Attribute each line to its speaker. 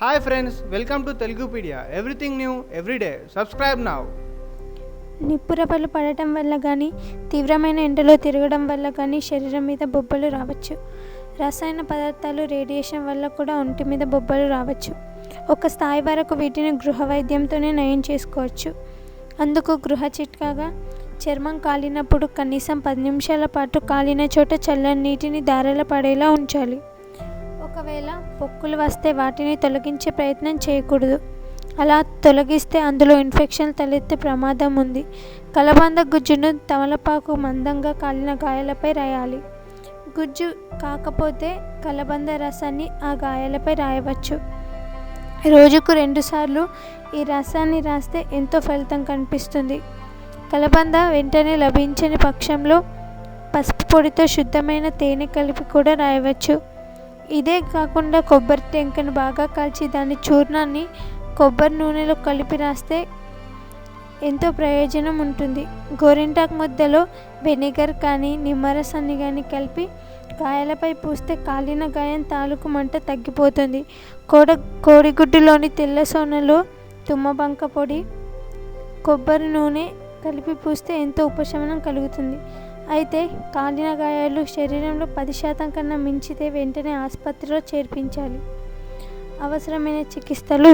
Speaker 1: Hi friends, welcome to Telugupedia. Everything new everyday. Subscribe now.
Speaker 2: నిప్పురవ్వలు పడటం వల్ల కానీ, తీవ్రమైన ఎండలో తిరగడం వల్ల కానీ శరీరం మీద బొబ్బలు రావచ్చు. రసాయన పదార్థాలు, రేడియేషన్ వల్ల కూడా ఒంటి మీద బొబ్బలు రావచ్చు. ఒక స్థాయి వరకు వీటిని గృహ వైద్యంతోనే నయం చేసుకోవచ్చు. అందుకు గృహ చిట్కాగా చర్మం కాలినప్పుడు కనీసం 10 నిమిషాల పాటు కాలిన చోట చల్లని నీటిని ధారల పడేలా ఉంచాలి. ఒకవేళ పొక్కులు వస్తే వాటిని తొలగించే ప్రయత్నం చేయకూడదు. అలా తొలగిస్తే అందులో ఇన్ఫెక్షన్ తలెత్తే ప్రమాదం ఉంది. కలబంద గుజ్జును తమలపాకు మందంగా కాలిన గాయాలపై రాయాలి. గుజ్జు కాకపోతే కలబంద రసాన్ని ఆ గాయాలపై రాయవచ్చు. రోజుకు 2 సార్లు ఈ రసాన్ని రాస్తే ఎంతో ఫలితం కనిపిస్తుంది. కలబంద వెంటనే లభించని పక్షంలో పసుపు పొడితో శుద్ధమైన తేనె కలిపి కూడా రాయవచ్చు. ఇదే కాకుండా కొబ్బరి టెంకను బాగా కాల్చి దాని చూర్ణాన్ని కొబ్బరి నూనెలో కలిపి రాస్తే ఎంతో ప్రయోజనం ఉంటుంది. గోరింటాకు ముద్దలో వెనిగర్ కానీ నిమ్మరసాన్ని కానీ కలిపి గాయాలపై పూస్తే కాలిన గాయం తాలూకు మంట తగ్గిపోతుంది. కోడిగుడ్డులోని తెల్ల సోనలో తుమ్మబంక పొడి, కొబ్బరి నూనె కలిపి పూస్తే ఎంతో ఉపశమనం కలుగుతుంది. అయితే కాలిన గాయాలు శరీరంలో 10% కన్నా మించితే వెంటనే ఆసుపత్రిలో చేర్పించాలి. అవసరమైన చికిత్సలు